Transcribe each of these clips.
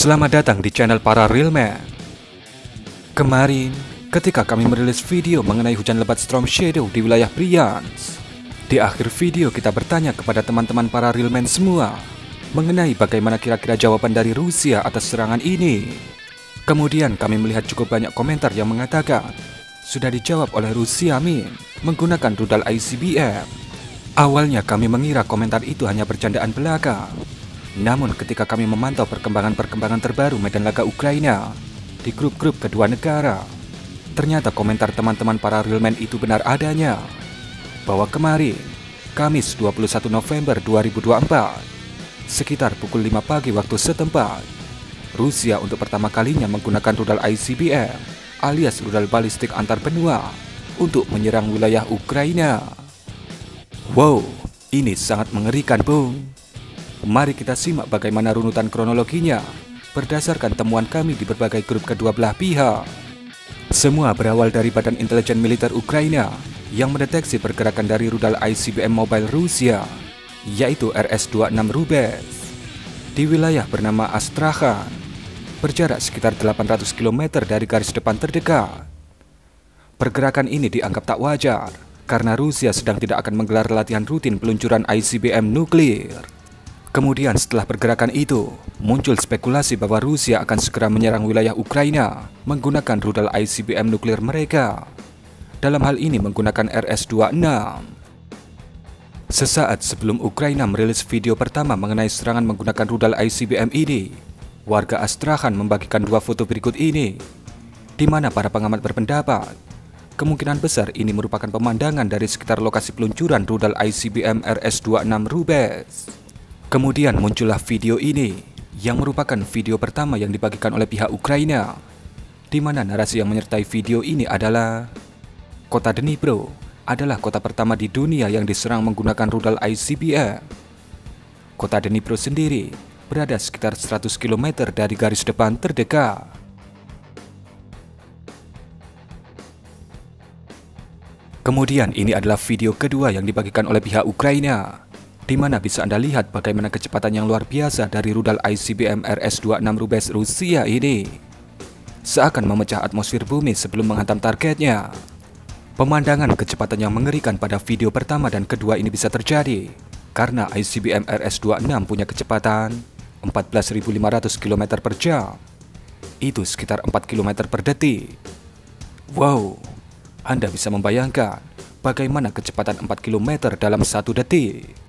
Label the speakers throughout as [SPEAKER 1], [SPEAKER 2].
[SPEAKER 1] Selamat datang di channel para Realman. Kemarin, ketika kami merilis video mengenai hujan lebat Storm Shadow di wilayah Bryansk, di akhir video kita bertanya kepada teman-teman para Realman semua mengenai bagaimana kira-kira jawaban dari Rusia atas serangan ini. Kemudian kami melihat cukup banyak komentar yang mengatakan sudah dijawab oleh Rusia Min menggunakan rudal ICBM. Awalnya kami mengira komentar itu hanya bercandaan belaka. Namun ketika kami memantau perkembangan terbaru medan laga Ukraina di grup-grup kedua negara, ternyata komentar teman-teman para Realman itu benar adanya. Bahwa kemarin, Kamis 21 November 2024, sekitar pukul 5 pagi waktu setempat, Rusia untuk pertama kalinya menggunakan rudal ICBM alias rudal balistik antar benua untuk menyerang wilayah Ukraina. Wow, ini sangat mengerikan, Bung. Mari kita simak bagaimana runutan kronologinya berdasarkan temuan kami di berbagai grup kedua belah pihak. Semua berawal dari Badan Intelijen Militer Ukraina yang mendeteksi pergerakan dari rudal ICBM mobile Rusia, yaitu RS-26 Rubez, di wilayah bernama Astrakhan, berjarak sekitar 800 km dari garis depan terdekat. Pergerakan ini dianggap tak wajar karena Rusia sedang tidak akan menggelar latihan rutin peluncuran ICBM nuklir. Kemudian setelah pergerakan itu, muncul spekulasi bahwa Rusia akan segera menyerang wilayah Ukraina menggunakan rudal ICBM nuklir mereka. Dalam hal ini menggunakan RS-26. Sesaat sebelum Ukraina merilis video pertama mengenai serangan menggunakan rudal ICBM ini, warga Astrakhan membagikan dua foto berikut ini, di mana para pengamat berpendapat kemungkinan besar ini merupakan pemandangan dari sekitar lokasi peluncuran rudal ICBM RS-26 Rubez. Kemudian muncullah video ini, yang merupakan video pertama yang dibagikan oleh pihak Ukraina, di mana narasi yang menyertai video ini adalah kota Dnipro adalah kota pertama di dunia yang diserang menggunakan rudal ICBM. Kota Dnipro sendiri berada sekitar 100 km dari garis depan terdekat. Kemudian ini adalah video kedua yang dibagikan oleh pihak Ukraina, di mana bisa Anda lihat bagaimana kecepatan yang luar biasa dari rudal ICBM RS-26 Rubez Rusia ini seakan memecah atmosfer bumi sebelum menghantam targetnya. Pemandangan kecepatan yang mengerikan pada video pertama dan kedua ini bisa terjadi karena ICBM RS-26 punya kecepatan 14.500 km per jam. Itu sekitar 4 km per detik. Wow, Anda bisa membayangkan bagaimana kecepatan 4 km dalam 1 detik.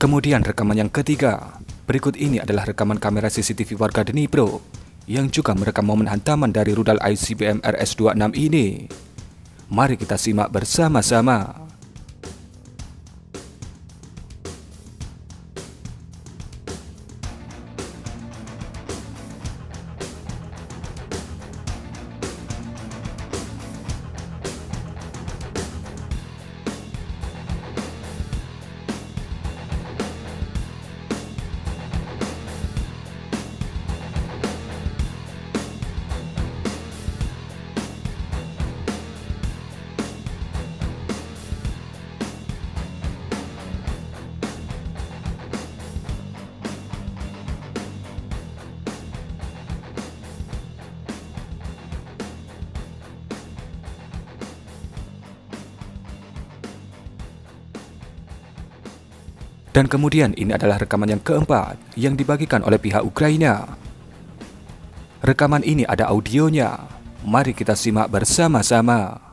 [SPEAKER 1] Kemudian rekaman yang ketiga, berikut ini adalah rekaman kamera CCTV warga Dnipro yang juga merekam momen hantaman dari rudal ICBM RS-26 ini. Mari kita simak bersama-sama. Dan kemudian ini adalah rekaman yang keempat yang dibagikan oleh pihak Ukraina. Rekaman ini ada audionya. Mari kita simak bersama-sama.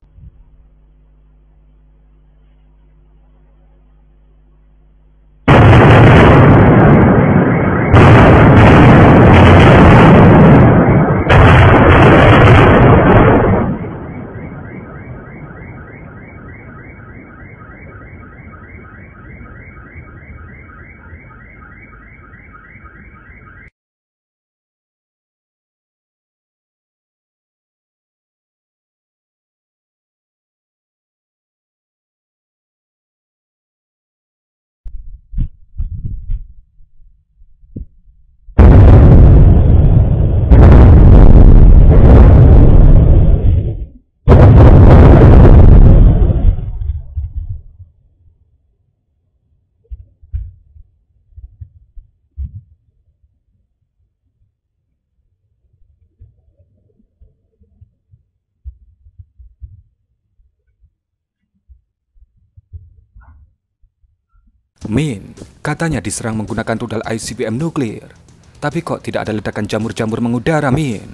[SPEAKER 1] Min, katanya diserang menggunakan rudal ICBM nuklir. Tapi kok tidak ada ledakan jamur-jamur mengudara, Min?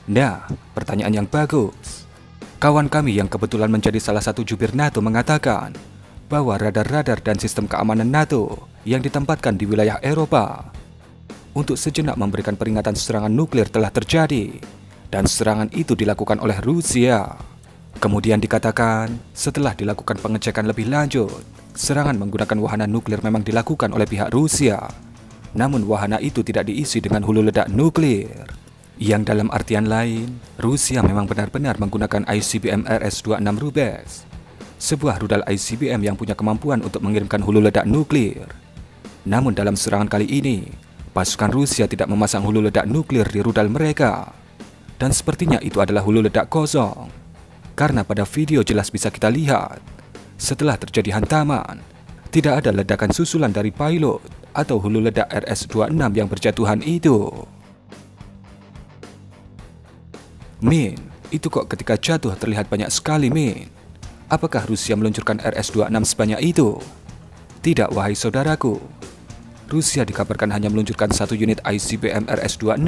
[SPEAKER 1] Nah, pertanyaan yang bagus. Kawan kami yang kebetulan menjadi salah satu jubir NATO mengatakan bahwa radar-radar dan sistem keamanan NATO yang ditempatkan di wilayah Eropa untuk sejenak memberikan peringatan serangan nuklir telah terjadi, dan serangan itu dilakukan oleh Rusia. Kemudian dikatakan, setelah dilakukan pengecekan lebih lanjut, serangan menggunakan wahana nuklir memang dilakukan oleh pihak Rusia. Namun wahana itu tidak diisi dengan hulu ledak nuklir. Yang dalam artian lain, Rusia memang benar-benar menggunakan ICBM RS-26 Rubes, sebuah rudal ICBM yang punya kemampuan untuk mengirimkan hulu ledak nuklir. Namun dalam serangan kali ini, pasukan Rusia tidak memasang hulu ledak nuklir di rudal mereka. Dan sepertinya itu adalah hulu ledak kosong. Karena pada video jelas bisa kita lihat, setelah terjadi hantaman, tidak ada ledakan susulan dari pilot atau hulu ledak RS-26 yang berjatuhan itu. Min, itu kok ketika jatuh terlihat banyak sekali, Min. Apakah Rusia meluncurkan RS-26 sebanyak itu? Tidak, wahai saudaraku. Rusia dikabarkan hanya meluncurkan 1 unit ICBM RS-26.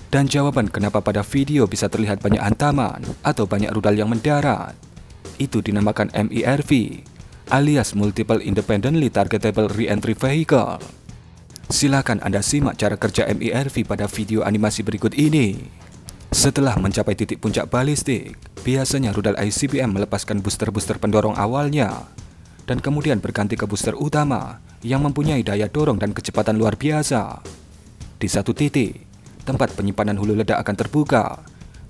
[SPEAKER 1] Dan jawaban kenapa pada video bisa terlihat banyak hantaman atau banyak rudal yang mendarat, itu dinamakan MIRV, alias Multiple Independently Targetable Re-Entry Vehicle. Silakan Anda simak cara kerja MIRV pada video animasi berikut ini. Setelah mencapai titik puncak balistik, biasanya rudal ICBM melepaskan booster-booster pendorong awalnya, dan kemudian berganti ke booster utama yang mempunyai daya dorong dan kecepatan luar biasa. Di satu titik, tempat penyimpanan hulu ledak akan terbuka,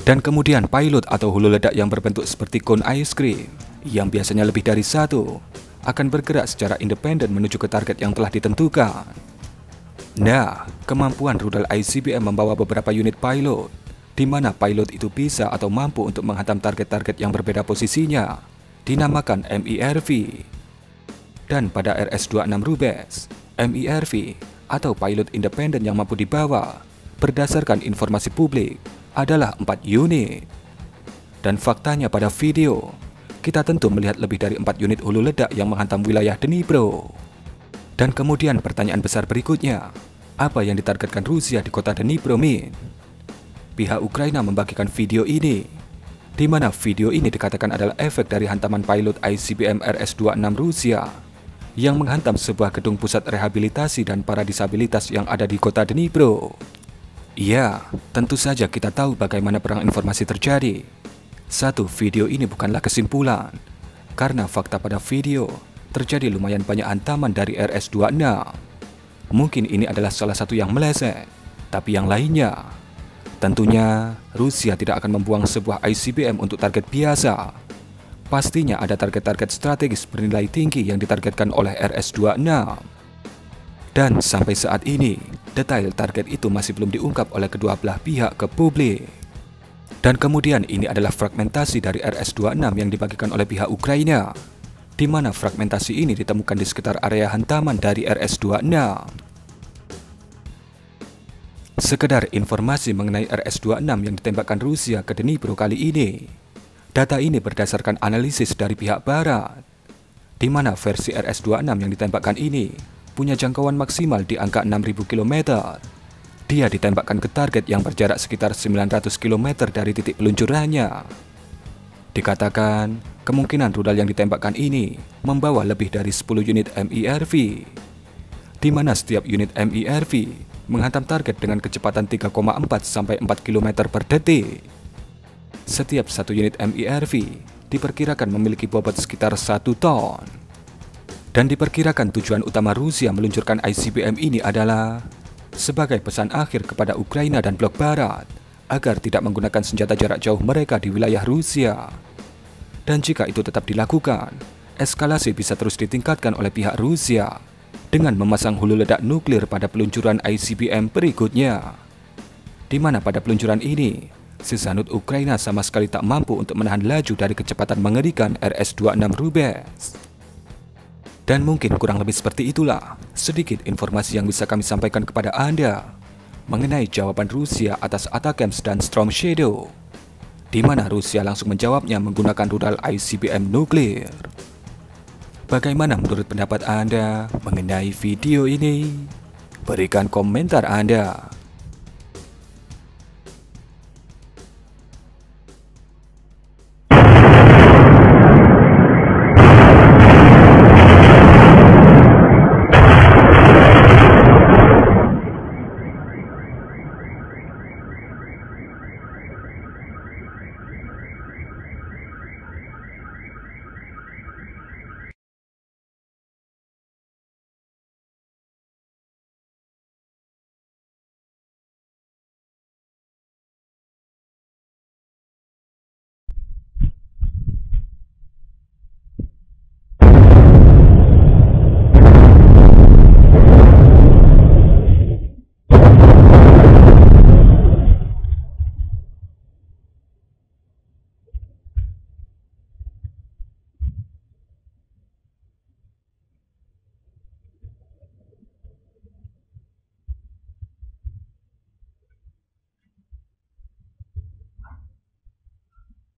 [SPEAKER 1] dan kemudian pilot atau hulu ledak yang berbentuk seperti cone ice cream, yang biasanya lebih dari satu, akan bergerak secara independen menuju ke target yang telah ditentukan. Nah, kemampuan rudal ICBM membawa beberapa unit pilot, di mana pilot itu bisa atau mampu untuk menghantam target-target yang berbeda posisinya, dinamakan MIRV. Dan pada RS-26 Rubes, MIRV atau pilot independen yang mampu dibawa berdasarkan informasi publik adalah 4 unit. Dan faktanya pada video, kita tentu melihat lebih dari 4 unit hulu ledak yang menghantam wilayah Dnipro. Dan kemudian pertanyaan besar berikutnya, apa yang ditargetkan Rusia di kota Dnipro, Min? Pihak Ukraina membagikan video ini, di mana video ini dikatakan adalah efek dari hantaman pilot ICBM RS-26 Rusia yang menghantam sebuah gedung pusat rehabilitasi dan para disabilitas yang ada di kota Dnipro. Ya, tentu saja kita tahu bagaimana perang informasi terjadi. Satu, video ini bukanlah kesimpulan, karena fakta pada video terjadi lumayan banyak hantaman dari RS-26. Mungkin ini adalah salah satu yang meleset, tapi yang lainnya, tentunya Rusia tidak akan membuang sebuah ICBM untuk target biasa. Pastinya ada target-target strategis bernilai tinggi yang ditargetkan oleh RS-26. Dan sampai saat ini, detail target itu masih belum diungkap oleh kedua belah pihak ke publik. Dan kemudian ini adalah fragmentasi dari RS-26 yang dibagikan oleh pihak Ukraina, di mana fragmentasi ini ditemukan di sekitar area hantaman dari RS-26. Sekedar informasi mengenai RS-26 yang ditembakkan Rusia ke Dnipro kali ini. Data ini berdasarkan analisis dari pihak barat, di mana versi RS-26 yang ditembakkan ini punya jangkauan maksimal di angka 6.000 km. Dia ditembakkan ke target yang berjarak sekitar 900 km dari titik peluncurannya. Dikatakan, kemungkinan rudal yang ditembakkan ini membawa lebih dari 10 unit MIRV, di mana setiap unit MIRV menghantam target dengan kecepatan 3,4 sampai 4 km per detik. Setiap satu unit MIRV diperkirakan memiliki bobot sekitar 1 ton. Dan diperkirakan tujuan utama Rusia meluncurkan ICBM ini adalah sebagai pesan akhir kepada Ukraina dan blok barat agar tidak menggunakan senjata jarak jauh mereka di wilayah Rusia. Dan jika itu tetap dilakukan, eskalasi bisa terus ditingkatkan oleh pihak Rusia dengan memasang hulu ledak nuklir pada peluncuran ICBM berikutnya. Di mana pada peluncuran ini, Sisanud Ukraina sama sekali tak mampu untuk menahan laju dari kecepatan mengerikan RS-26 Rubes. Dan mungkin kurang lebih seperti itulah sedikit informasi yang bisa kami sampaikan kepada Anda mengenai jawaban Rusia atas ATACMS dan Storm Shadow, di mana Rusia langsung menjawabnya menggunakan rudal ICBM nuklir. Bagaimana menurut pendapat Anda mengenai video ini? Berikan komentar Anda.